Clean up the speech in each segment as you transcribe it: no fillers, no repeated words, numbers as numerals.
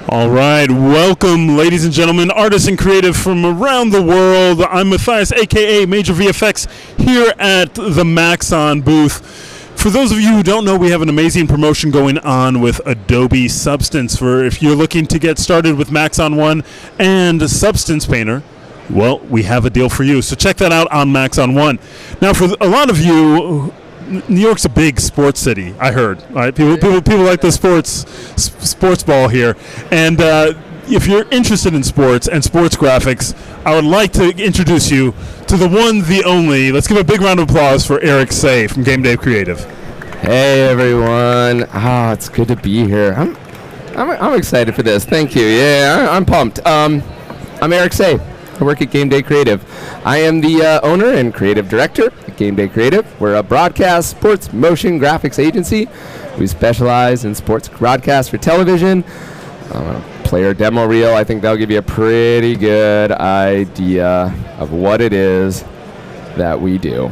All right, welcome, ladies and gentlemen, artists and creative from around the world. I'm Matthias, aka Major VFX, here at the Maxon booth. For those of you who don't know, we have an amazing promotion going on with Adobe Substance. For if you're looking to get started with Maxon 1 and Substance Painter, well, we have a deal for you. So check that out on Maxon 1. Now, for a lot of you, New York's a big sports city, I heard. Right? People like the sports ball here. And if you're interested in sports and sports graphics, I would like to introduce you to the one, the only. Let's give a big round of applause for Eric Say from Gameday Creative. Hey everyone! It's good to be here. I'm excited for this. Thank you. Yeah, I'm pumped. I'm Eric Say. I work at Gameday Creative. I am the owner and creative director at Gameday Creative. We're a broadcast sports motion graphics agency. We specialize in sports broadcast for television. Player demo reel. I think that'll give you a pretty good idea of what it is that we do.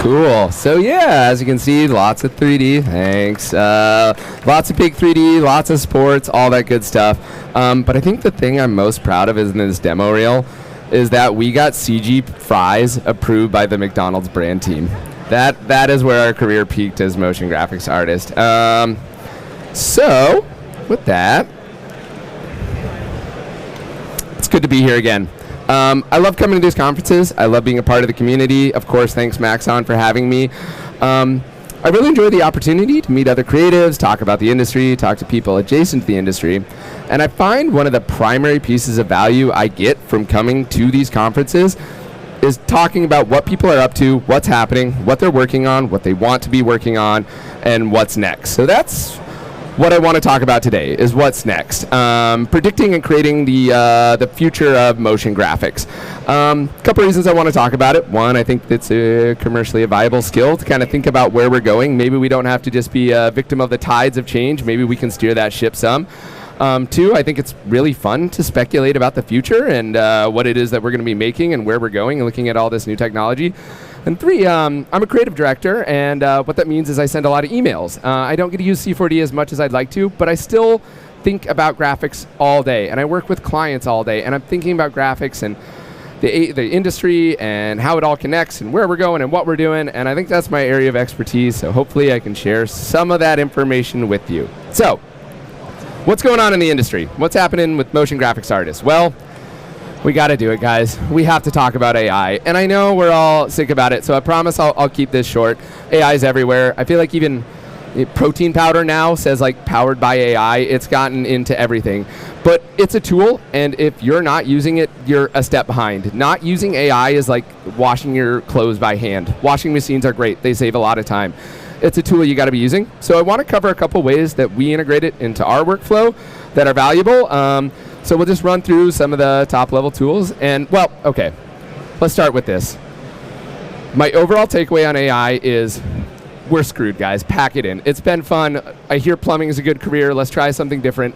Cool. So yeah, as you can see, lots of 3D. Thanks. Lots of big 3D, lots of sports, all that good stuff. But I think the thing I'm most proud of in this demo reel is that we got CG fries approved by the McDonald's brand team. That is where our career peaked as motion graphics artist. So with that, it's good to be here again. I love coming to these conferences. I love being a part of the community. Of course, thanks Maxon for having me. I really enjoy the opportunity to meet other creatives, talk about the industry, talk to people adjacent to the industry. And I find one of the primary pieces of value I get from coming to these conferences is talking about what people are up to, what's happening, what they're working on, what they want to be working on, and what's next. So that's what I want to talk about today, is what's next. Predicting and creating the future of motion graphics. Couple reasons I want to talk about it. One, I think it's commercially a viable skill to kind of think about where we're going. Maybe we don't have to just be a victim of the tides of change. Maybe we can steer that ship some. Two, I think it's really fun to speculate about the future and what it is that we're going to be making and where we're going and looking at all this new technology. And three, I'm a creative director, and what that means is I send a lot of emails. I don't get to use C4D as much as I'd like to, but I still think about graphics all day, and I work with clients all day, and I'm thinking about graphics and the industry and how it all connects and where we're going and what we're doing, and I think that's my area of expertise, so hopefully I can share some of that information with you. So, what's going on in the industry? What's happening with motion graphics artists? Well, we got to do it, guys. We have to talk about AI. And I know we're all sick about it, so I promise I'll keep this short. AI is everywhere. I feel like even protein powder now says like powered by AI. It's gotten into everything. But it's a tool, and if you're not using it, you're a step behind. Not using AI is like washing your clothes by hand. Washing machines are great. They save a lot of time. It's a tool you got to be using. So I want to cover a couple ways that we integrate it into our workflow that are valuable. So we'll just run through some of the top level tools. And well, okay, let's start with this. My overall takeaway on AI is we're screwed, guys. Pack it in. It's been fun. I hear plumbing is a good career. Let's try something different.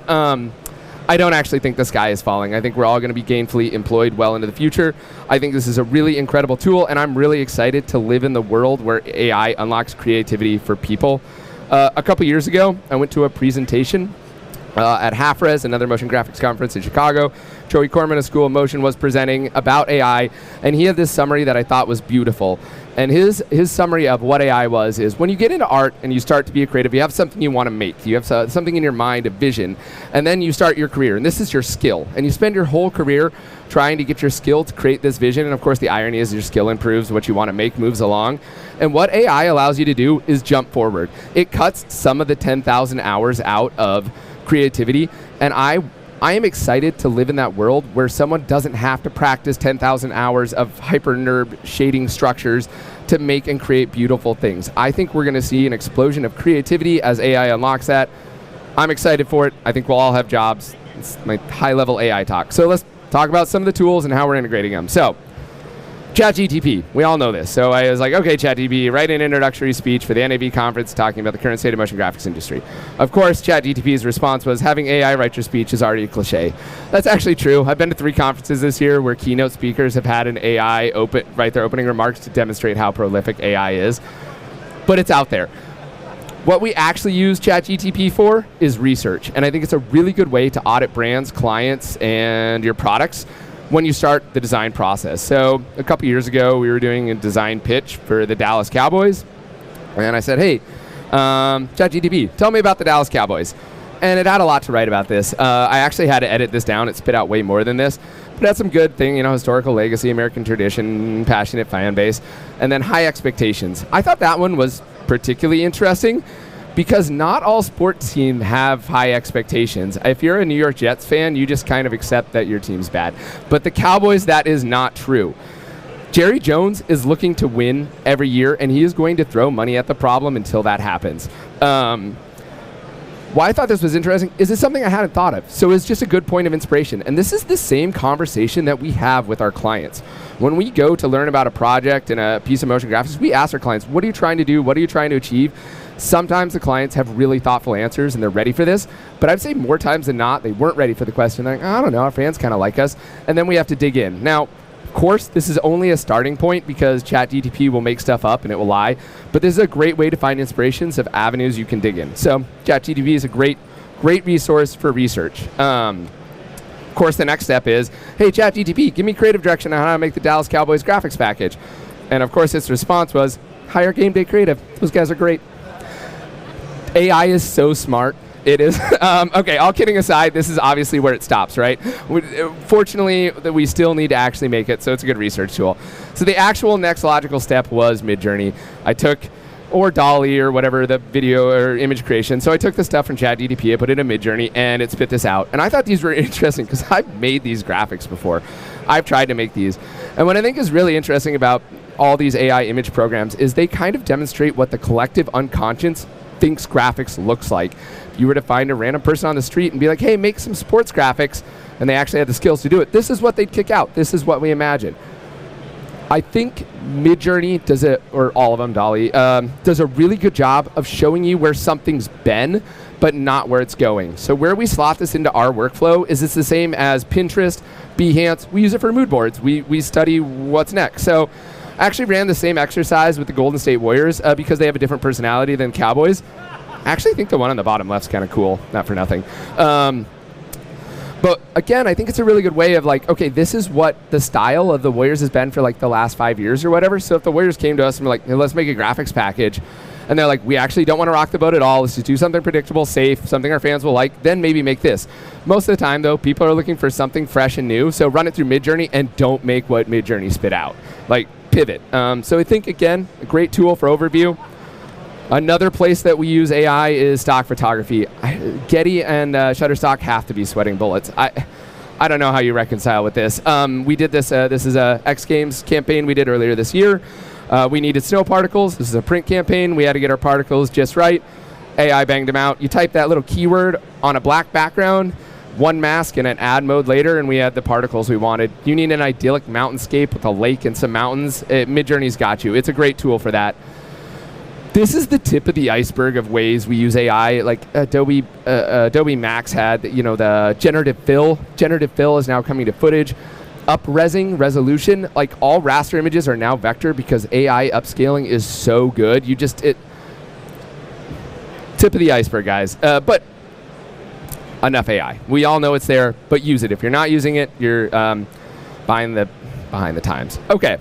I don't actually think the sky is falling. I think we're all going to be gainfully employed well into the future. I think this is a really incredible tool, and I'm really excited to live in the world where AI unlocks creativity for people. A couple years ago, I went to a presentation at HalfRes, another motion graphics conference in Chicago. Joey Corman of School of Motion was presenting about AI, and he had this summary that I thought was beautiful. And his summary of what AI was is when you get into art and you start to be a creative, you have something you want to make. You have something in your mind, a vision, and then you start your career, and this is your skill. And you spend your whole career trying to get your skill to create this vision, and of course the irony is your skill improves, what you want to make moves along. And what AI allows you to do is jump forward. It cuts some of the 10,000 hours out of creativity, and I am excited to live in that world where someone doesn't have to practice 10,000 hours of hyper-NURB shading structures to make and create beautiful things. I think we're going to see an explosion of creativity as AI unlocks that. I'm excited for it. I think we'll all have jobs. It's my high-level AI talk. So let's talk about some of the tools and how we're integrating them. So, ChatGTP, we all know this. So I was like, okay, ChatGTP, write an introductory speech for the NAB conference talking about the current state of motion graphics industry. Of course, ChatGTP's response was, having AI write your speech is already a cliche. That's actually true. I've been to 3 conferences this year where keynote speakers have had an AI write their opening remarks to demonstrate how prolific AI is. But it's out there. What we actually use ChatGTP for is research. And I think it's a really good way to audit brands, clients, and your products when you start the design process. So a couple years ago, we were doing a design pitch for the Dallas Cowboys. And I said, hey, ChatGTP, tell me about the Dallas Cowboys. And it had a lot to write about this. I actually had to edit this down. It spit out way more than this. But it had some good thing, historical legacy, American tradition, passionate fan base, and then high expectations. I thought that one was particularly interesting because not all sports teams have high expectations. If you're a New York Jets fan, you just kind of accept that your team's bad. But the Cowboys, that is not true. Jerry Jones is looking to win every year, and he is going to throw money at the problem until that happens. Why I thought this was interesting is it's something I hadn't thought of. So it's just a good point of inspiration. And this is the same conversation that we have with our clients. When we go to learn about a project and a piece of motion graphics, we ask our clients, what are you trying to do? What are you trying to achieve? Sometimes the clients have really thoughtful answers and they're ready for this, but I'd say more times than not, they weren't ready for the question. They're like, I don't know, our fans kind of like us. And then we have to dig in. Now, of course, this is only a starting point because ChatGTP will make stuff up and it will lie, but this is a great way to find inspirations of avenues you can dig in. So ChatGTP is a great resource for research. Of course, the next step is, hey, ChatGTP, give me creative direction on how to make the Dallas Cowboys graphics package. And of course, its response was, hire Gameday Creative. Those guys are great. AI is so smart. It is. Okay, all kidding aside, this is obviously where it stops, right? Fortunately, we still need to actually make it, so it's a good research tool. So the actual next logical step was Midjourney. I took, or DALL-E or whatever, the video or image creation. So I took the stuff from ChatGTP, I put it in Midjourney, and it spit this out. And I thought these were interesting because I've made these graphics before. I've tried to make these. And what I think is really interesting about all these AI image programs is they kind of demonstrate what the collective unconscious thinks graphics looks like. If you were to find a random person on the street and be like, hey, make some sports graphics, and they actually had the skills to do it, this is what they'd kick out. This is what we imagine. I think Midjourney does it, or all of them, DALL-E, does a really good job of showing you where something's been, but not where it's going. So where we slot this into our workflow is it's the same as Pinterest, Behance. We use it for mood boards. We study what's next. So I actually ran the same exercise with the Golden State Warriors because they have a different personality than Cowboys. I actually think the one on the bottom left's kind of cool, not for nothing. But again, I think it's a really good way of like, okay, this is what the style of the Warriors has been for like the last 5 years or whatever. So if the Warriors came to us and were like, hey, let's make a graphics package, and they're like, we actually don't want to rock the boat at all, let's just do something predictable, safe, something our fans will like, then maybe make this. Most of the time though, people are looking for something fresh and new, so run it through Midjourney and don't make what Midjourney spit out. Like, pivot. So I think, again, a great tool for overview. Another place that we use AI is stock photography. Getty and Shutterstock have to be sweating bullets. I don't know how you reconcile with this. We did this. This is a X Games campaign we did earlier this year. We needed snow particles. This is a print campaign. We had to get our particles just right. AI banged them out. You type that little keyword on a black background, one mask and an add mode later, and we had the particles we wanted. You need an idyllic mountainscape with a lake and some mountains. Midjourney's got you. It's a great tool for that. This is the tip of the iceberg of ways we use AI. Like Adobe Max had, the generative fill. Generative fill is now coming to footage. Up-resing resolution, like all raster images are now vector because AI upscaling is so good. Tip of the iceberg, guys. But enough AI. We all know it's there, but use it. If you're not using it, you're behind the times. Okay.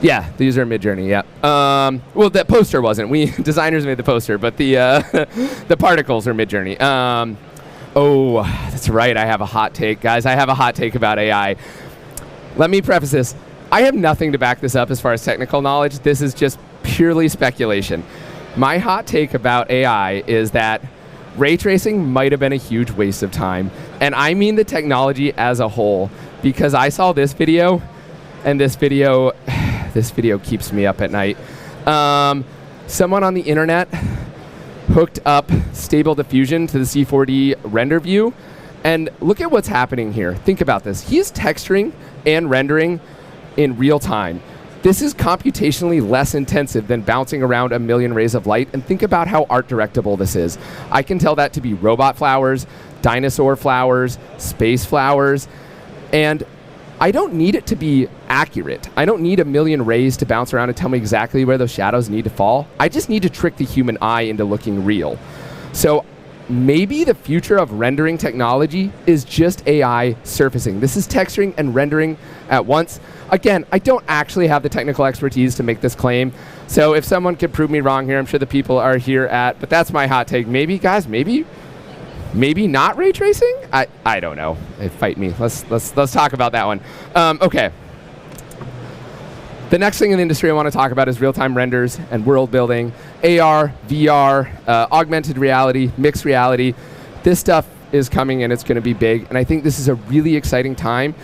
Yeah, these are Midjourney. Yeah. Well, that poster wasn't. We designers made the poster, but the the particles are Midjourney. Oh, that's right. I have a hot take, guys. I have a hot take about AI. Let me preface this. I have nothing to back this up as far as technical knowledge. This is just purely speculation. My hot take about AI is that ray tracing might have been a huge waste of time, and I mean the technology as a whole, because I saw this video, and this video keeps me up at night. Someone on the internet hooked up Stable Diffusion to the C4D render view, and look at what's happening here. Think about this. He's texturing and rendering in real time. This is computationally less intensive than bouncing around a million rays of light, and think about how art directable this is. I can tell that to be robot flowers, dinosaur flowers, space flowers, and I don't need it to be accurate. I don't need a million rays to bounce around and tell me exactly where those shadows need to fall. I just need to trick the human eye into looking real. So maybe the future of rendering technology is just AI surfacing. This is texturing and rendering at once. Again, I don't actually have the technical expertise to make this claim. So if someone could prove me wrong here, I'm sure the people are here but that's my hot take. Maybe, guys, maybe not ray tracing? I don't know. Fight me. Let's talk about that one. Okay. The next thing in the industry I want to talk about is real-time renders and world building, AR, VR, augmented reality, mixed reality. This stuff is coming and it's going to be big. And I think this is a really exciting time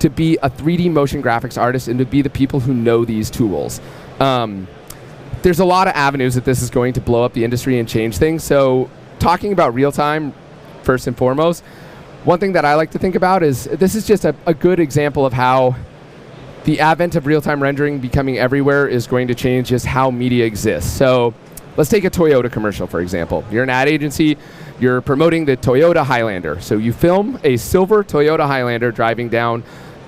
to be a 3D motion graphics artist and to be the people who know these tools. There's a lot of avenues that this is going to blow up the industry and change things. So talking about real-time, first and foremost, one thing that I like to think about is this is just a good example of how the advent of real-time rendering becoming everywhere is going to change just how media exists. So let's take a Toyota commercial, for example. You're an ad agency, you're promoting the Toyota Highlander. So you film a silver Toyota Highlander driving down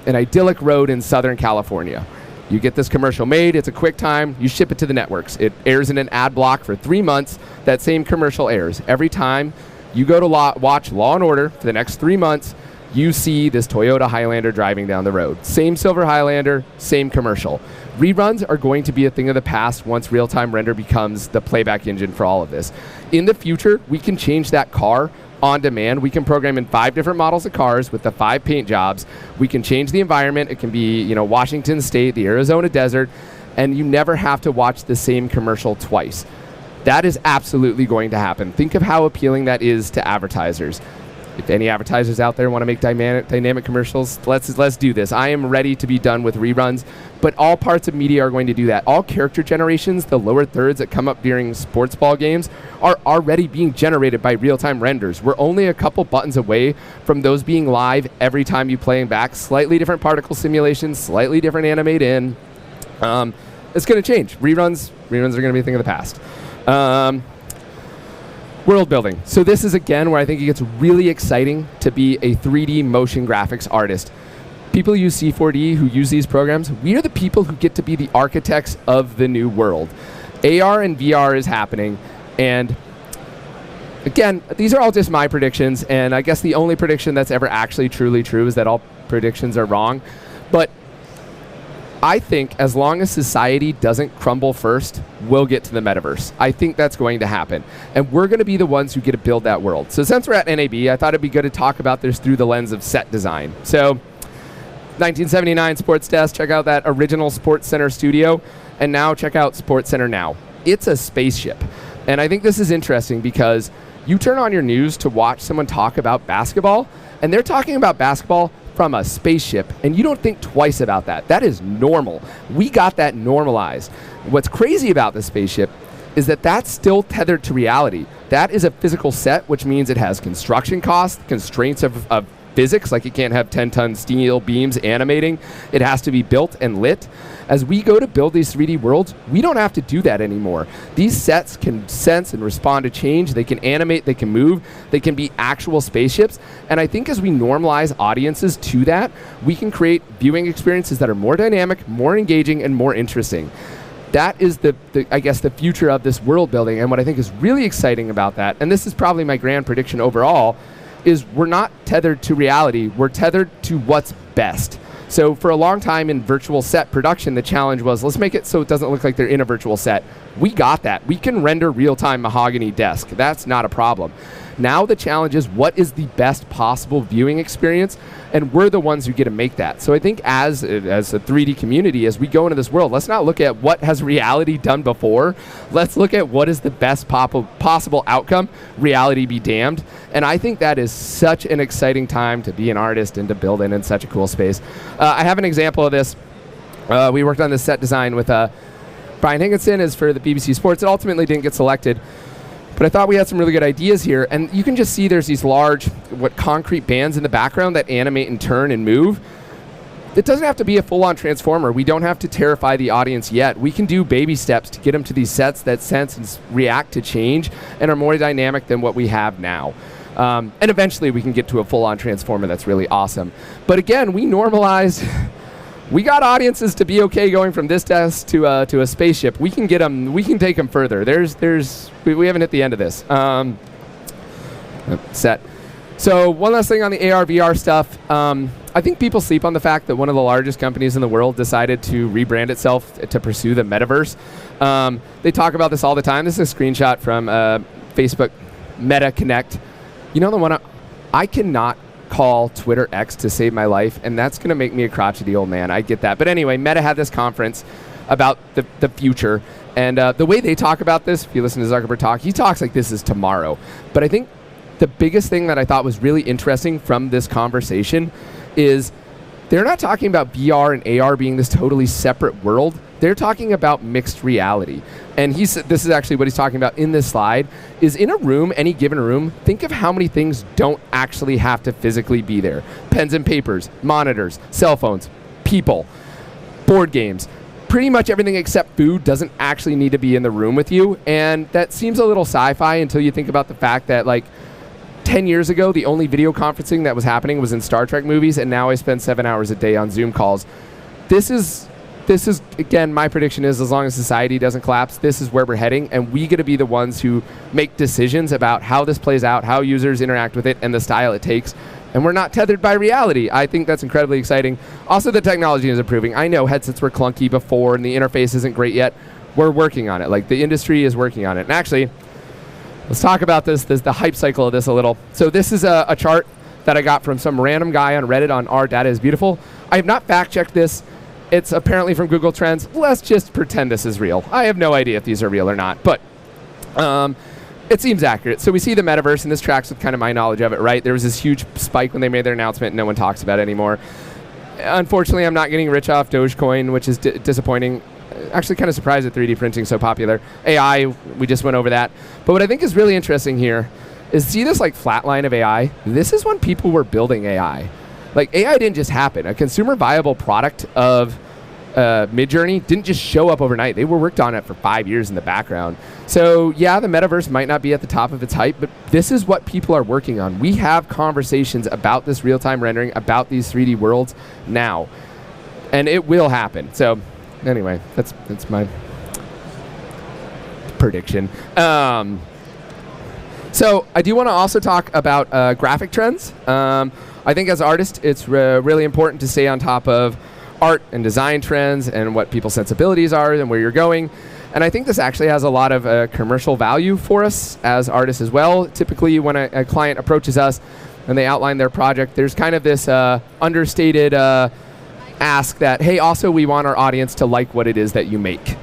an idyllic road in Southern California. You get this commercial made, it's a quick time, you ship it to the networks. It airs in an ad block for 3 months, that same commercial airs. Every time you go to watch Law and Order for the next 3 months, you see this Toyota Highlander driving down the road. Same silver Highlander, same commercial. Reruns are going to be a thing of the past once real-time render becomes the playback engine for all of this. In the future, we can change that car on demand. We can program in 5 different models of cars with the 5 paint jobs. We can change the environment. It can be, Washington State, the Arizona desert, and you never have to watch the same commercial twice. That is absolutely going to happen. Think of how appealing that is to advertisers. If any advertisers out there want to make dynamic commercials, let's do this. I am ready to be done with reruns, but all parts of media are going to do that. All character generations, the lower thirds that come up during sports ball games, are already being generated by real-time renders. We're only a couple buttons away from those being live every time you play them back. Slightly different particle simulations, slightly different animate in. It's going to change. Reruns are going to be a thing of the past. World building. So this is, again, where I think it gets really exciting to be a 3D motion graphics artist. People use C4D who use these programs. We are the people who get to be the architects of the new world. AR and VR is happening, and again, these are all just my predictions, and I guess the only prediction that's ever actually truly true is that all predictions are wrong. But I think as long as society doesn't crumble first, we'll get to the metaverse. I think that's going to happen. And we're going to be the ones who get to build that world. So since we're at NAB, I thought it'd be good to talk about this through the lens of set design. So 1979 Sports Desk, check out that original Sports Center studio. And now check out Sports Center Now. It's a spaceship. And I think this is interesting because you turn on your news to watch someone talk about basketball, and they're talking about basketball from a spaceship, and you don't think twice about that. That is normal. We got that normalized. What's crazy about the spaceship is that that's still tethered to reality. That is a physical set, which means it has construction costs, constraints of physics, like it can't have 10-ton steel beams animating. It has to be built and lit. As we go to build these 3D worlds, we don't have to do that anymore. These sets can sense and respond to change. They can animate, they can move, they can be actual spaceships. And I think as we normalize audiences to that, we can create viewing experiences that are more dynamic, more engaging, and more interesting. That is I guess, the future of this world building. And what I think is really exciting about that, and this is probably my grand prediction overall, is we're not tethered to reality, we're tethered to what's best. So for a long time in virtual set production, the challenge was, let's make it so it doesn't look like they're in a virtual set. We got that. We can render real-time mahogany desk. That's not a problem. Now the challenge is, what is the best possible viewing experience? And we're the ones who get to make that. So I think as a 3D community, as we go into this world, let's not look at what has reality done before. Let's look at what is the best possible outcome. Reality be damned. And I think that is such an exciting time to be an artist and to build in such a cool space. I have an example of this. We worked on this set design with Brian Higginson is for the BBC Sports. It ultimately didn't get selected. But I thought we had some really good ideas here. And you can just see there's these large, concrete bands in the background that animate and turn and move. It doesn't have to be a full-on transformer. We don't have to terrify the audience yet. We can do baby steps to get them to these sets that sense and react to change and are more dynamic than what we have now. And eventually we can get to a full-on transformer that's really awesome. But again, we normalized... We got audiences to be okay going from this desk to a spaceship. We can get them. We can take them further. We haven't hit the end of this set. So one last thing on the AR VR stuff. I think people sleep on the fact that one of the largest companies in the world decided to rebrand itself to pursue the Metaverse. They talk about this all the time. This is a screenshot from Facebook Meta Connect. You know the one I cannot call Twitter X to save my life, and that's going to make me a crotchety old man. I get that. But anyway, Meta had this conference about the future, and the way they talk about this, if you listen to Zuckerberg talk, he talks like this is tomorrow. But I think the biggest thing that I thought was really interesting from this conversation is they're not talking about VR and AR being this totally separate world. They're talking about mixed reality. And this is actually what he's talking about in this slide, is in a room, any given room, think of how many things don't actually have to physically be there. Pens and papers, monitors, cell phones, people, board games. Pretty much everything except food doesn't actually need to be in the room with you. And that seems a little sci-fi until you think about the fact that, like, 10 years ago, the only video conferencing that was happening was in Star Trek movies, and now I spend 7 hours a day on Zoom calls. This is, again, my prediction is, as long as society doesn't collapse, this is where we're heading, and we get to be the ones who make decisions about how this plays out, how users interact with it, and the style it takes. And we're not tethered by reality. I think that's incredibly exciting. Also, the technology is improving. I know headsets were clunky before, and the interface isn't great yet. We're working on it. Like, the industry is working on it. And actually, let's talk about the hype cycle of this a little. So this is a chart that I got from some random guy on Reddit on Our Data is Beautiful. I have not fact-checked this. It's apparently from Google Trends. Let's just pretend this is real. I have no idea if these are real or not, but it seems accurate. So we see the Metaverse, and this tracks with kind of my knowledge of it, right? There was this huge spike when they made their announcement, and no one talks about it anymore. Unfortunately, I'm not getting rich off Dogecoin, which is disappointing. Actually kind of surprised that 3D printing is so popular. AI, we just went over that. But what I think is really interesting here is, see this like flat line of AI? This is when people were building AI. Like, AI didn't just happen. A consumer viable product of Midjourney didn't just show up overnight. They were worked on it for 5 years in the background. So yeah, the Metaverse might not be at the top of its hype, but this is what people are working on. We have conversations about this real-time rendering, about these 3D worlds now. And it will happen. So anyway, that's my prediction. So I do want to also talk about graphic trends. I think as artists, it's really important to stay on top of art and design trends and what people's sensibilities are and where you're going. And I think this actually has a lot of commercial value for us as artists as well. Typically, when a client approaches us and they outline their project, there's kind of this understated ask that, hey, also we want our audience to like what it is that you make.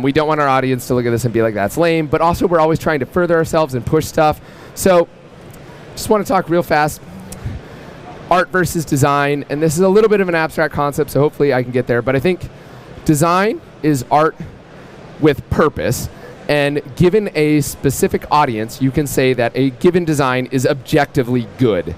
We don't want our audience to look at this and be like, that's lame, but also we're always trying to further ourselves and push stuff. So just want to talk real fast. Art versus design, and this is a little bit of an abstract concept, so hopefully I can get there, but I think design is art with purpose, and given a specific audience, you can say that a given design is objectively good.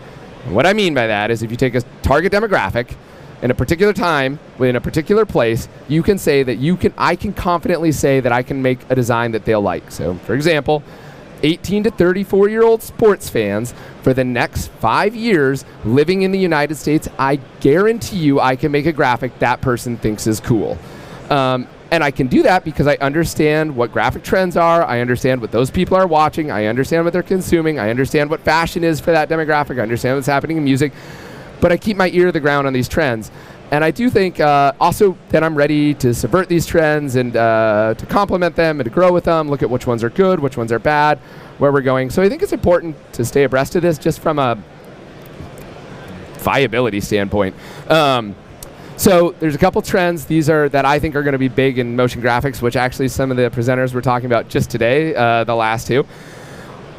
What I mean by that is if you take a target demographic in a particular time, in a particular place, you can say that I can confidently say that I can make a design that they'll like. So, for example, 18 to 34-year-old sports fans for the next 5 years living in the United States, I guarantee you I can make a graphic that person thinks is cool. And I can do that because I understand what graphic trends are, I understand what those people are watching, I understand what they're consuming, I understand what fashion is for that demographic, I understand what's happening in music, but I keep my ear to the ground on these trends. And I do think also that I'm ready to subvert these trends and to complement them and to grow with them, look at which ones are good, which ones are bad, where we're going. So I think it's important to stay abreast of this just from a viability standpoint. So there's a couple trends. These are that I think are going to be big in motion graphics, which actually some of the presenters were talking about just today, the last two.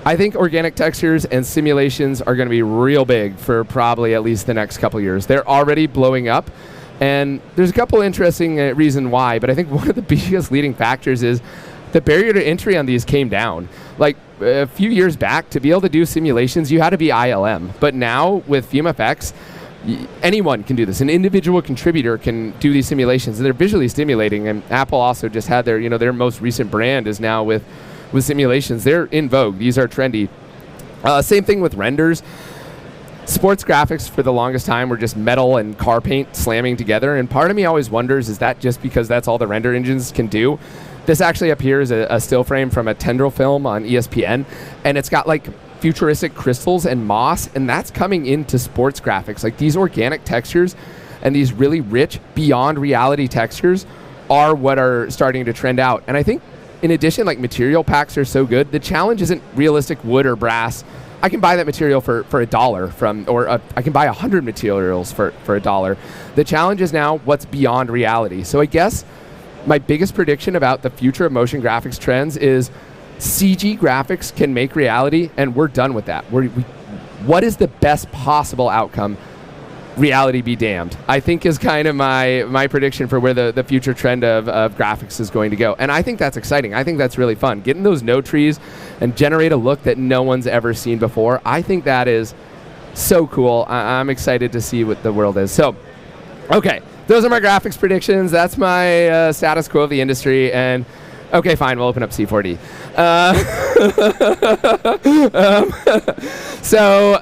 I think organic textures and simulations are going to be real big for probably at least the next couple years. They're already blowing up, and there's a couple interesting reasons why, but I think one of the biggest leading factors is the barrier to entry on these came down. Like a few years back, to be able to do simulations, you had to be ILM. But now with FX, anyone can do this. An individual contributor can do these simulations, and they're visually stimulating. And Apple also just had their most recent brand is now with simulations. They're in vogue. These are trendy. Same thing with renders. Sports graphics for the longest time were just metal and car paint slamming together. And part of me always wonders, is that just because that's all the render engines can do? This actually up here is a still frame from a Tendril film on ESPN, and it's got like futuristic crystals and moss, and that's coming into sports graphics. Like these organic textures and these really rich beyond reality textures are what are starting to trend out. And I think in addition, like material packs are so good, the challenge isn't realistic wood or brass. I can buy that material for $1 I can buy 100 materials for $1. The challenge is now what's beyond reality. So I guess my biggest prediction about the future of motion graphics trends is CG graphics can make reality, and we're done with that. What is the best possible outcome? Reality be damned, I think is kind of my prediction for where the future trend of graphics is going to go. And I think that's exciting. I think that's really fun. Getting those node trees and generate a look that no one's ever seen before, I think that is so cool. I'm excited to see what the world is. So, okay, those are my graphics predictions. That's my status quo of the industry. And okay, fine, we'll open up C4D. So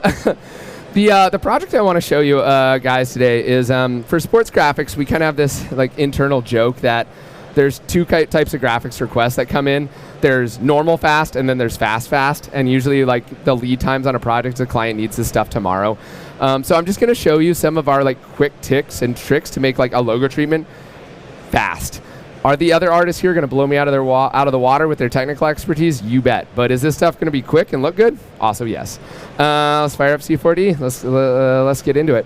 the project I want to show you guys today is for sports graphics. We kind of have this like internal joke that there's two types of graphics requests that come in. There's normal fast, and then there's fast. And usually like the lead times on a project, the client needs this stuff tomorrow. So I'm just going to show you some of our like quick tips and tricks to make like a logo treatment fast. Are the other artists here going to blow me out of the water with their technical expertise? You bet. But is this stuff going to be quick and look good? Also, yes. Let's fire up C4D. Let's get into it.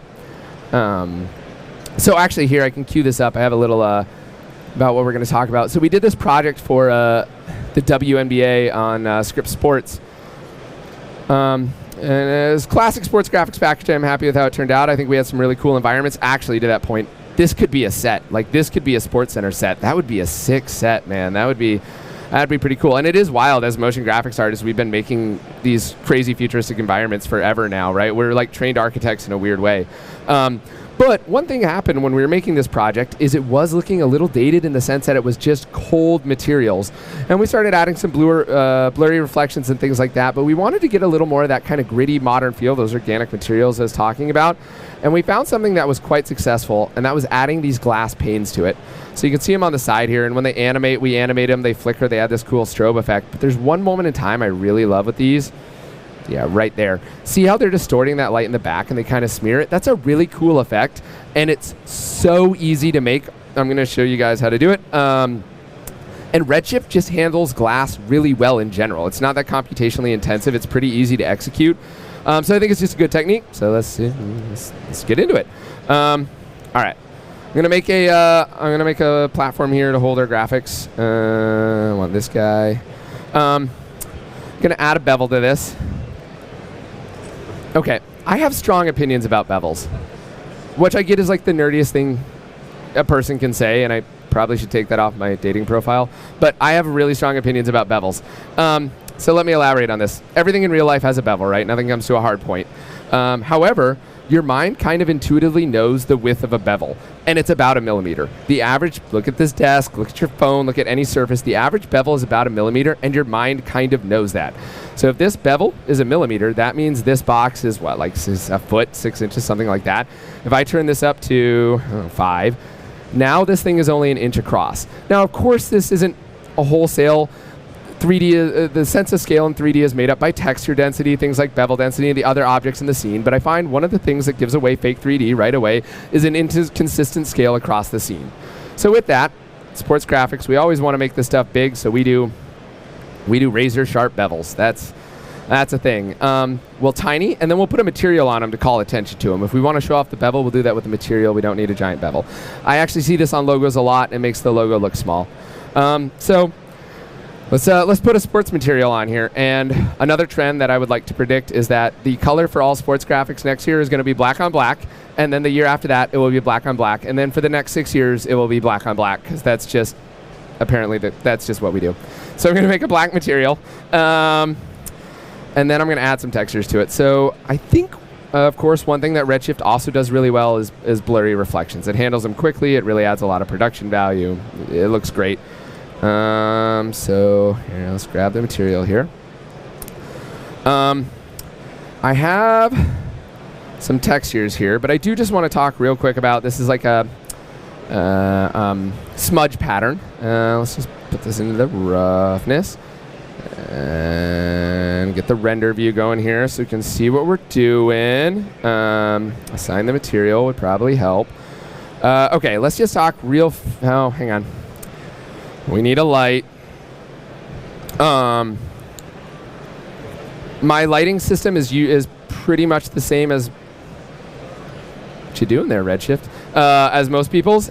So actually here, I can cue this up. I have a little about what we're going to talk about. So we did this project for the WNBA on Script Sports. And it's classic sports graphics package. I'm happy with how it turned out. I think we had some really cool environments. Actually, to that point, this could be a set. Like this could be a Sports Center set. That would be a sick set, man. That'd be pretty cool. And it is wild as motion graphics artists. We've been making these crazy futuristic environments forever now, right? We're like trained architects in a weird way. But one thing happened when we were making this project is it was looking a little dated in the sense that it was just cold materials. And we started adding some blurry reflections and things like that, but we wanted to get a little more of that kind of gritty modern feel, those organic materials I was talking about. And we found something that was quite successful, and that was adding these glass panes to it. So you can see them on the side here, and when they animate, we animate them, they flicker, they add this cool strobe effect. But there's one moment in time I really love with these. Yeah, right there. See how they're distorting that light in the back and they kind of smear it? That's a really cool effect, and it's so easy to make. I'm going to show you guys how to do it. And Redshift just handles glass really well in general. It's not that computationally intensive. It's pretty easy to execute. So I think it's just a good technique. So let's get into it. All right. I'm going to make a platform here to hold our graphics. I want this guy. I'm going to add a bevel to this. Okay, I have strong opinions about bevels, which I get is like the nerdiest thing a person can say, and I probably should take that off my dating profile, but I have really strong opinions about bevels. So let me elaborate on this. Everything in real life has a bevel, right? Nothing comes to a hard point. However, your mind kind of intuitively knows the width of a bevel, and it's about 1 millimeter. The average, look at this desk, look at your phone, look at any surface, the average bevel is about 1 millimeter, and your mind kind of knows that. So if this bevel is 1 millimeter, that means this box is what, like a foot, 6 inches, something like that. If I turn this up to 5, now this thing is only 1 inch across. Now, of course, this isn't a wholesale 3D, the sense of scale in 3D is made up by texture density, things like bevel density, and the other objects in the scene. But I find one of the things that gives away fake 3D right away is an inconsistent scale across the scene. So with that, sports graphics, we always want to make this stuff big, so we do razor sharp bevels. That's a thing. We'll tiny, and then we'll put a material on them to call attention to them. If we want to show off the bevel, we'll do that with the material. We don't need a giant bevel. I actually see this on logos a lot. It makes the logo look small. So let's put a sports material on here. And another trend that I would like to predict is that the color for all sports graphics next year is going to be black on black. And then the year after that, it will be black on black. And then for the next 6 years, it will be black on black, because that's just, apparently, that's just what we do. So I'm going to make a black material. And then I'm going to add some textures to it. So I think, of course, one thing that Redshift also does really well is blurry reflections. It handles them quickly. It really adds a lot of production value. It looks great. So here, let's grab the material here. I have some textures here, but I do just want to talk real quick about, this is like a smudge pattern. Let's just put this into the roughness and get the render view going here so you can see what we're doing. Assign the material would probably help. Okay, let's just talk oh, hang on. We need a light. My lighting system is pretty much the same as what you doing there, Redshift, as most people's.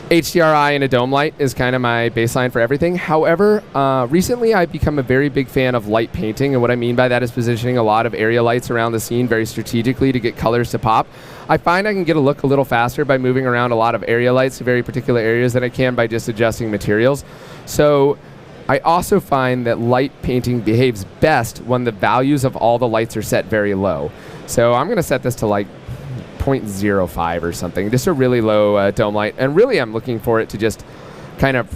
HDRI and a dome light is kind of my baseline for everything. However, recently I've become a very big fan of light painting, and what I mean by that is positioning a lot of area lights around the scene very strategically to get colors to pop. I find I can get a look a little faster by moving around a lot of area lights to very particular areas than I can by just adjusting materials. So I also find that light painting behaves best when the values of all the lights are set very low. So I'm going to set this to like 0.05 or something, just a really low dome light. And really I'm looking for it to just kind of,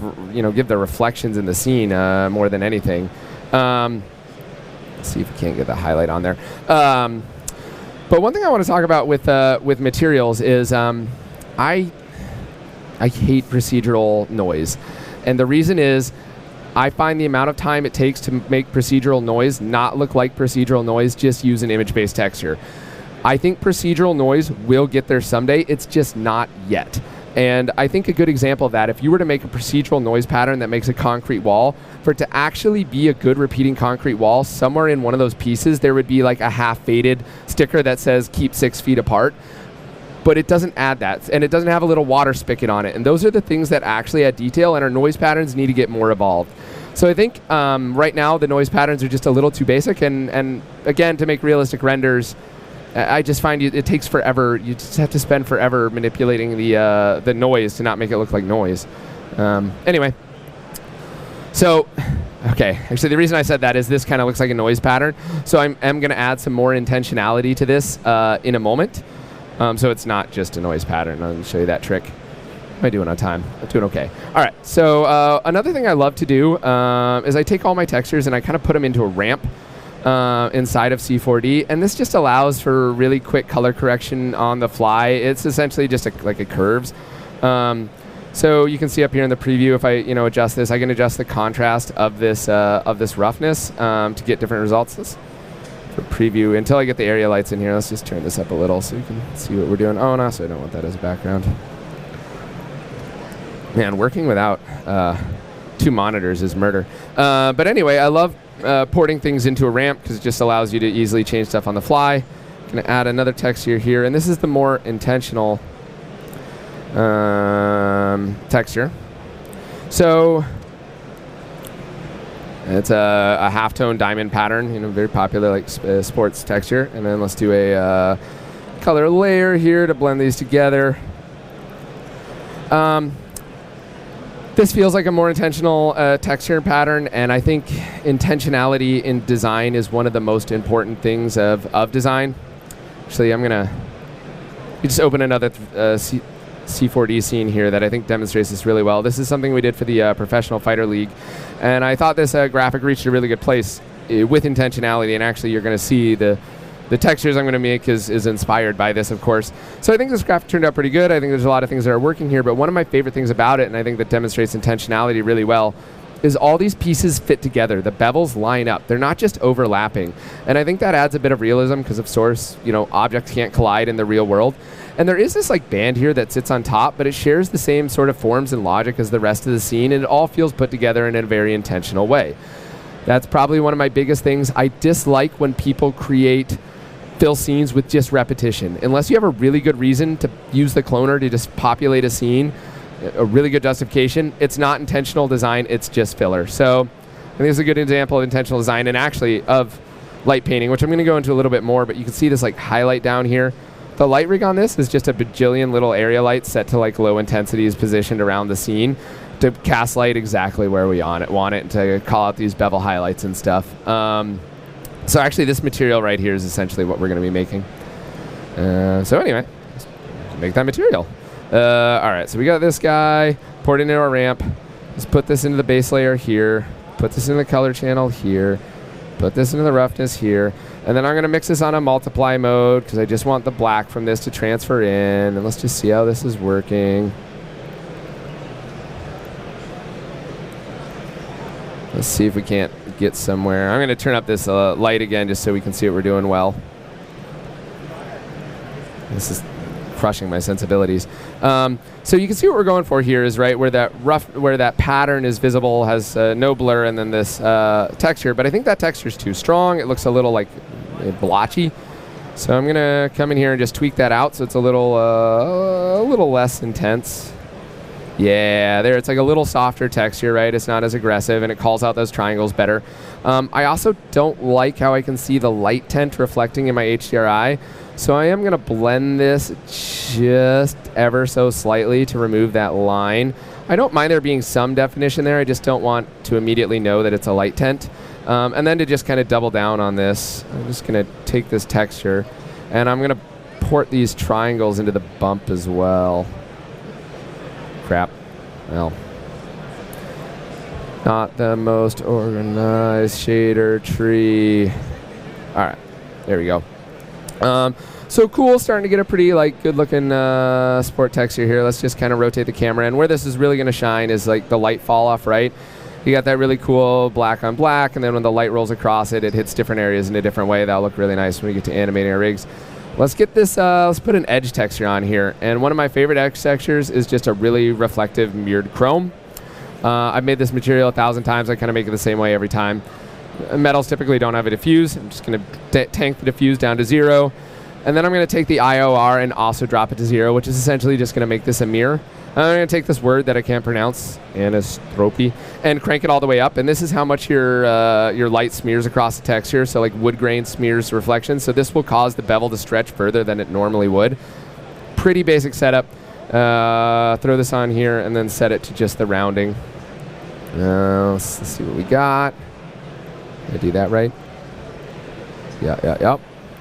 give the reflections in the scene more than anything. Let's see if we can't get the highlight on there. But one thing I want to talk about with materials is I hate procedural noise. And the reason is I find the amount of time it takes to make procedural noise not look like procedural noise, just use an image-based texture. I think procedural noise will get there someday. It's just not yet. And I think a good example of that, if you were to make a procedural noise pattern that makes a concrete wall, for it to actually be a good repeating concrete wall, somewhere in one of those pieces, there would be like a half-faded sticker that says keep 6 feet apart. But it doesn't add that, and it doesn't have a little water spigot on it. And those are the things that actually add detail, and our noise patterns need to get more evolved. So I think right now the noise patterns are just a little too basic, and again, to make realistic renders, I just find it takes forever. You just have to spend forever manipulating the noise to not make it look like noise. Anyway, so, okay. Actually, the reason I said that is this kind of looks like a noise pattern. So I'm going to add some more intentionality to this in a moment. So it's not just a noise pattern. I'll show you that trick. Am I doing on time? I'm doing okay. All right. So another thing I love to do is I take all my textures and I kind of put them into a ramp inside of C4D, and this just allows for really quick color correction on the fly. It's essentially just like a curves. So you can see up here in the preview, if I adjust this, I can adjust the contrast of this roughness to get different results. Let's preview until I get the area lights in here. Let's just turn this up a little so you can see what we're doing. Oh no, so I don't want that as a background. Man, working without 2 monitors is murder. But anyway, I love porting things into a ramp because it just allows you to easily change stuff on the fly. I'm going to add another texture here, and this is the more intentional texture. So it's a halftone diamond pattern, very popular like sports texture. And then let's do a color layer here to blend these together. This feels like a more intentional texture pattern, and I think intentionality in design is one of the most important things of design. Actually, I'm going to just open another C4D scene here that I think demonstrates this really well. This is something we did for the Professional Fighter League, and I thought this graphic reached a really good place with intentionality, and actually you're going to see the textures I'm going to make is inspired by this, of course. So I think this graphic turned out pretty good. I think there's a lot of things that are working here, but one of my favorite things about it, and I think that demonstrates intentionality really well, is all these pieces fit together. The bevels line up. They're not just overlapping. And I think that adds a bit of realism because, of course, objects can't collide in the real world. And there is this like band here that sits on top, but it shares the same sort of forms and logic as the rest of the scene, and it all feels put together in a very intentional way. That's probably one of my biggest things. I dislike when people fill scenes with just repetition. Unless you have a really good reason to use the cloner to just populate a scene, a really good justification, it's not intentional design, it's just filler. So I think it's a good example of intentional design, and actually of light painting, which I'm going to go into a little bit more, but you can see this like highlight down here. The light rig on this is just a bajillion little area lights set to like low intensities positioned around the scene to cast light exactly where we want it, to call out these bevel highlights and stuff. So actually this material right here is essentially what we're going to be making. So anyway, let's make that material. All right, so we got this guy, poured into our ramp. Let's put this into the base layer here, put this in the color channel here, put this into the roughness here, and then I'm going to mix this on a multiply mode because I just want the black from this to transfer in, and let's just see how this is working. Let's see if we can't get somewhere. I'm going to turn up this light again just so we can see what we're doing well. This is crushing my sensibilities. So you can see what we're going for here is right where that pattern is visible, has no blur, and then this texture. But I think that texture is too strong. It looks a little like blotchy. So I'm going to come in here and just tweak that out so it's a little less intense. Yeah, there, it's like a little softer texture, right? It's not as aggressive, and it calls out those triangles better. I also don't like how I can see the light tint reflecting in my HDRI, so I am going to blend this just ever so slightly to remove that line. I don't mind there being some definition there, I just don't want to immediately know that it's a light tint. And then to just kind of double down on this, I'm just going to take this texture, and I'm going to port these triangles into the bump as well. Crap. Well, not the most organized shader tree. All right, there we go. So cool, starting to get a pretty like good-looking sport texture here. Let's just kind of rotate the camera, and where this is really going to shine is like the light fall off, right? You got that really cool black on black, and then when the light rolls across it, it hits different areas in a different way. That'll look really nice when we get to animating our rigs. Let's get this, let's put an edge texture on here. And one of my favorite edge textures is just a really reflective mirrored chrome. I've made this material 1,000 times. I kind of make it the same way every time. Metals typically don't have a diffuse. I'm just going to tank the diffuse down to 0. And then I'm going to take the IOR and also drop it to 0, which is essentially just going to make this a mirror. I'm going to take this word that I can't pronounce, anisotropy, and crank it all the way up. And this is how much your light smears across the texture. So like wood grain smears reflection. So this will cause the bevel to stretch further than it normally would. Pretty basic setup. Throw this on here and then set it to just the rounding. Let's see what we got. Did I do that right? Yeah.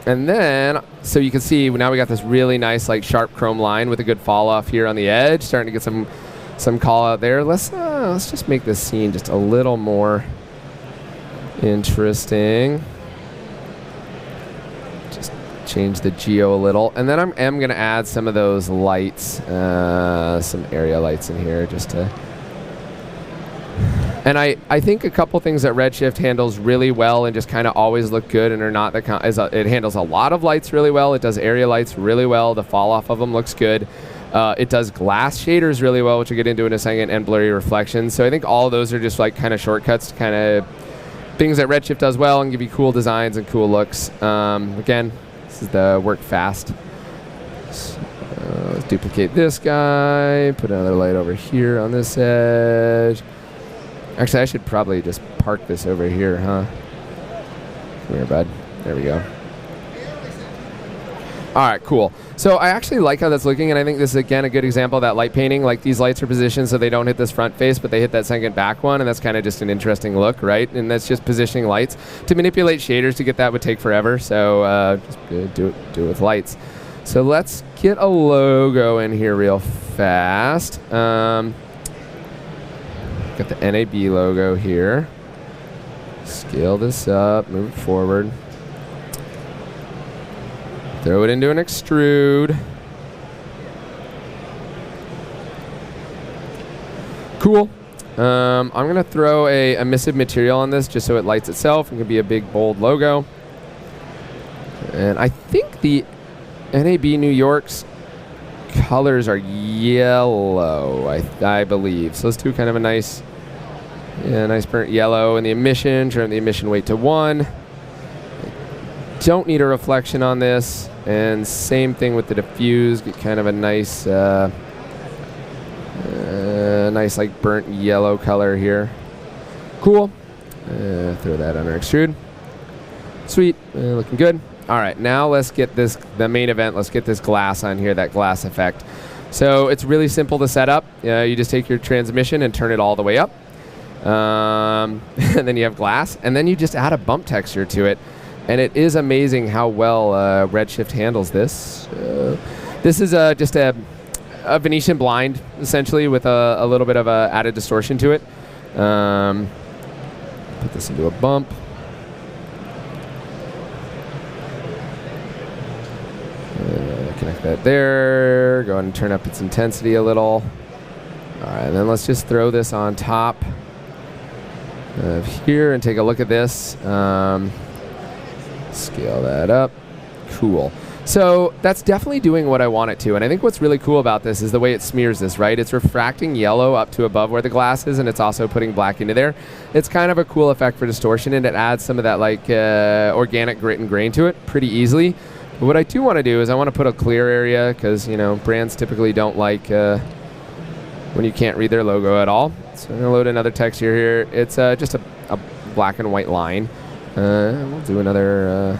And then, so you can see now we got this really nice, like sharp chrome line with a good fall off here on the edge, starting to get some call out there. Let's just make this scene just a little more interesting. Just change the geo a little, and then I'm going to add some of those lights, some area lights in here, just to. And I think a couple things that Redshift handles really well and just kind of always look good and are not the it handles a lot of lights really well. It does area lights really well. The fall off of them looks good. It does glass shaders really well, which we'll get into in a second, and blurry reflections. So I think all of those are just like kind of shortcuts to kind of things that Redshift does well and give you cool designs and cool looks. Again, this is the work fast. So, let's duplicate this guy. Put another light over here on this edge. Actually, I should probably just park this over here, huh? Come here, bud. There we go. All right, cool. So I actually like how that's looking, and I think this is, again, a good example of that light painting. Like, these lights are positioned so they don't hit this front face, but they hit that second back one, and that's kind of just an interesting look, right? And that's just positioning lights. To manipulate shaders to get that would take forever, so just do it with lights. So let's get a logo in here real fast. Got the NAB logo here. Scale this up, move it forward. Throw it into an extrude. Cool. I'm going to throw a emissive material on this just so it lights itself. It can be a big, bold logo. And I think the NAB New York's colors are yellow, I believe. So let's do kind of a nice burnt yellow. And the emission, turn the emission weight to 1. Don't need a reflection on this, and same thing with the diffuse. Get kind of a nice, nice like burnt yellow color here. Cool. Throw that on our extrude. Sweet, looking good. All right, now let's get the main event. Let's get this glass on here, that glass effect. So it's really simple to set up. You just take your transmission and turn it all the way up, and then you have glass, and then you just add a bump texture to it. And it is amazing how well Redshift handles this. This is just a Venetian blind, essentially, with a little bit of a added distortion to it. Put this into a bump. Connect that there. Go ahead and turn up its intensity a little. All right, and then let's just throw this on top of here and take a look at this. Scale that up. Cool. So that's definitely doing what I want it to. And I think what's really cool about this is the way it smears this, right? It's refracting yellow up to above where the glass is, and it's also putting black into there. It's kind of a cool effect for distortion, and it adds some of that like organic grit and grain to it pretty easily. But what I do want to do is I want to put a clear area because, you know, brands typically don't like when you can't read their logo at all. So I'm going to load another texture here. It's just a black and white line. We'll do another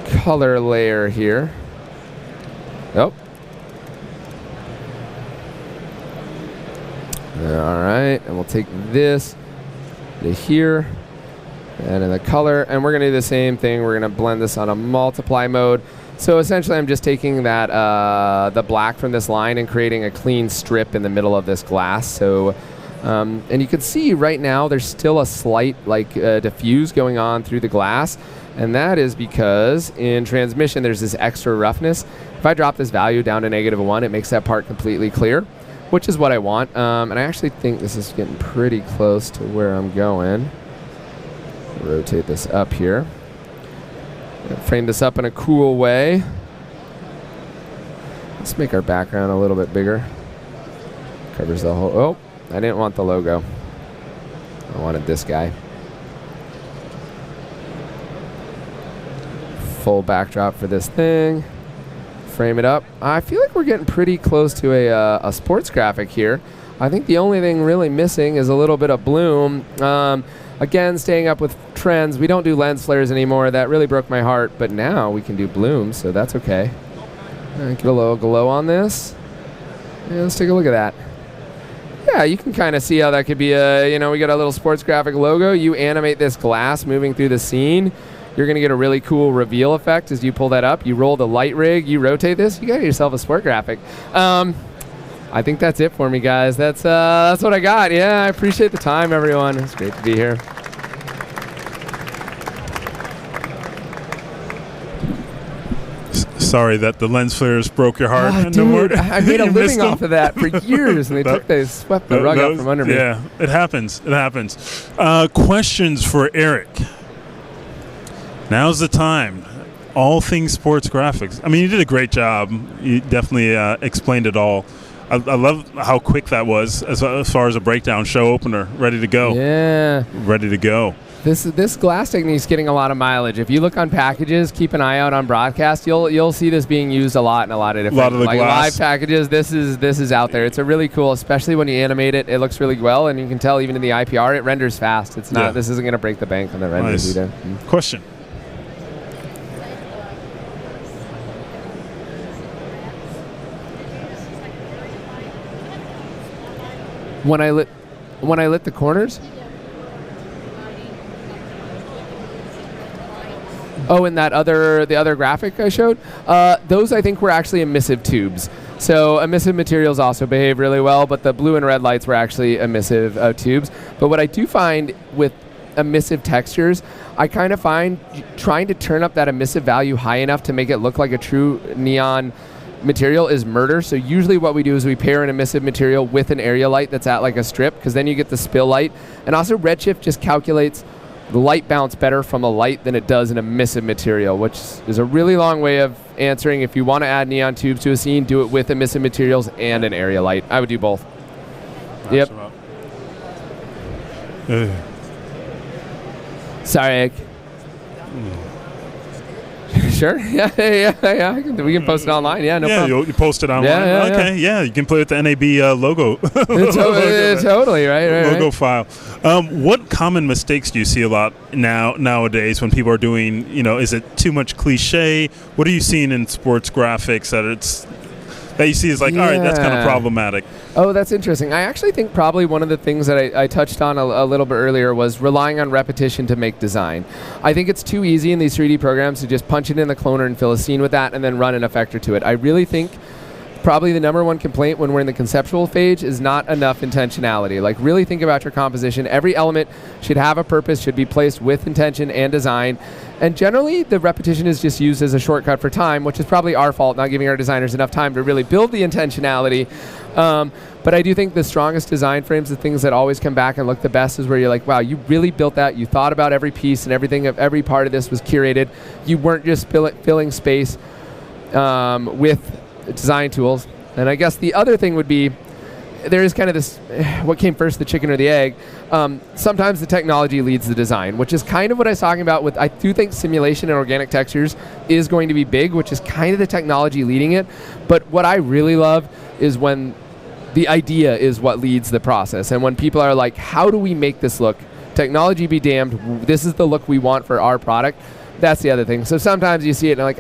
color layer here. Oh. All right, and we'll take this to here, and in the color, and we're gonna do the same thing. We're gonna blend this on a multiply mode. So essentially, I'm just taking that the black from this line and creating a clean strip in the middle of this glass. So. And you can see right now there's still a slight like diffuse going on through the glass, and that is because in transmission there's this extra roughness. If I drop this value down to -1, it makes that part completely clear, which is what I want. And I actually think this is getting pretty close to where I'm going. Rotate this up here. Frame this up in a cool way. Let's make our background a little bit bigger. Covers the whole... Oh. I didn't want the logo. I wanted this guy. Full backdrop for this thing. Frame it up. I feel like we're getting pretty close to a sports graphic here. I think the only thing really missing is a little bit of bloom. Again, staying up with trends. We don't do lens flares anymore. That really broke my heart. But now we can do bloom, so that's okay. Get a little glow on this. Yeah, let's take a look at that. Yeah, you can kind of see how that could be you know, we got a little sports graphic logo. You animate this glass moving through the scene. You're going to get a really cool reveal effect as you pull that up. You roll the light rig, you rotate this, you got yourself a sport graphic. I think that's it for me, guys. That's what I got. Yeah, I appreciate the time, everyone. It's great to be here. Sorry that the lens flares broke your heart. Oh, dude, I made a living off of that for years, and they swept the rug out from under me. Yeah, it happens. It happens. Questions for Eric. Now's the time. All things sports graphics. I mean, you did a great job. You definitely explained it all. I love how quick that was as far as a breakdown. Show opener, ready to go. Yeah. Ready to go. This glass technique is getting a lot of mileage. If you look on packages, keep an eye out on broadcast. You'll see this being used a lot in a lot of different like live packages. This is out there. It's a really cool, especially when you animate it. It looks really well, and you can tell even in the IPR it renders fast. It's not. Yeah. This isn't going to break the bank on the renders either. Question. When I lit the corners. Oh, and the other graphic I showed, those I think were actually emissive tubes. So emissive materials also behave really well, but the blue and red lights were actually emissive tubes. But what I do find with emissive textures, I kind of find trying to turn up that emissive value high enough to make it look like a true neon material is murder. So usually what we do is we pair an emissive material with an area light that's at like a strip, because then you get the spill light. And also Redshift just calculates the light bounce better from a light than it does an emissive material, which is a really long way of answering. If you want to add neon tubes to a scene, do it with emissive materials and an area light. I would do both. Yep. Sorry, Ike. Sure. Yeah. We can post it online. Yeah, no problem. You post it online. Yeah, okay. Yeah, you can play with the NAB logo. Totally. Right. Logo file. What common mistakes do you see a lot nowadays when people are doing? Is it too much cliche? What are you seeing in sports graphics that you see is like, all right, that's kind of problematic? Oh, that's interesting. I actually think probably one of the things that I touched on a little bit earlier was relying on repetition to make design. I think it's too easy in these 3D programs to just punch it in the cloner and fill a scene with that and then run an effector to it. I really think probably the number one complaint when we're in the conceptual phase is not enough intentionality. Like, really think about your composition. Every element should have a purpose, should be placed with intention and design. And generally, the repetition is just used as a shortcut for time, which is probably our fault, not giving our designers enough time to really build the intentionality. But I do think the strongest design frames, the things that always come back and look the best, is where you're like, wow, you really built that. You thought about every piece and everything, of every part of this was curated. You weren't just filling space with design tools. And I guess the other thing would be, there is kind of this, what came first, the chicken or the egg? Sometimes the technology leads the design, which is kind of what I was talking about with, I do think simulation and organic textures is going to be big, which is kind of the technology leading it. But what I really love is when the idea is what leads the process. And when people are like, how do we make this look? Technology be damned, this is the look we want for our product. That's the other thing. So sometimes you see it and like,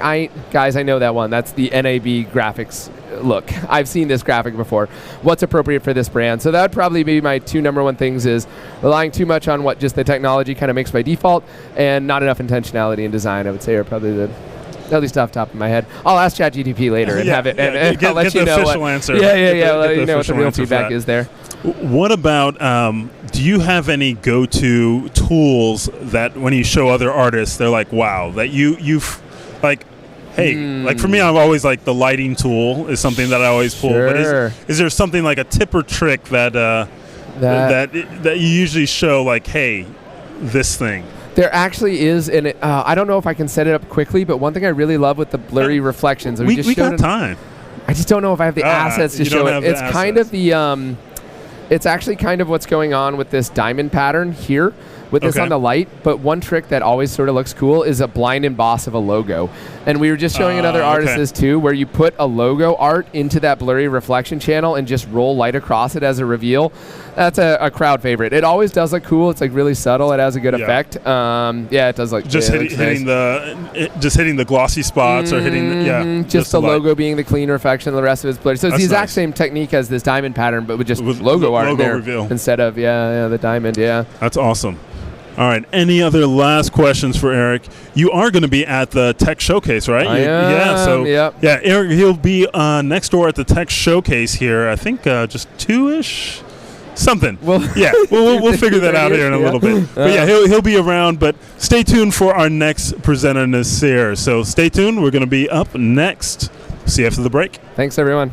guys, I know that one. That's the NAB graphics look. I've seen this graphic before. What's appropriate for this brand? So that would probably be my two number one things, is relying too much on what just the technology kind of makes by default, and not enough intentionality in design, I would say, are probably at least off the top of my head. I'll ask ChatGPT later and have it, and I'll let you know. Get the official answer. Let you know what the real feedback is there. What about, do you have any go-to tools that when you show other artists, they're like, wow, that you've, like, hey, like for me, I'm always like the lighting tool is something that I always pull. Sure. But is there something like a tip or trick that you usually show, like, hey, this thing? There actually is, and I don't know if I can set it up quickly, but one thing I really love with the blurry reflections. We got time. I just don't know if I have the assets to show it. It's kind of the, it's actually kind of what's going on with this diamond pattern here, with this on the light. But one trick that always sort of looks cool is a blind emboss of a logo. And we were just showing another artist this too, where you put a logo art into that blurry reflection channel and just roll light across it as a reveal. That's a crowd favorite. It always does look cool. It's like really subtle. It has a good effect. It does look just hitting the glossy spots or hitting just the logo being the clean reflection. The rest of it's blurry. So it's the exact same technique as this diamond pattern, but with just logo art there reveal instead of the diamond. Yeah, that's awesome. All right. Any other last questions for Eric? You are going to be at the Tech Showcase, right? I am. Yeah. So yep. Yeah, Eric, he'll be next door at the Tech Showcase here. I think just 2-ish. Something. We'll figure that out here in a little bit. But yeah, he'll be around. But stay tuned for our next presenter, Nasir. So stay tuned. We're going to be up next. See you after the break. Thanks, everyone.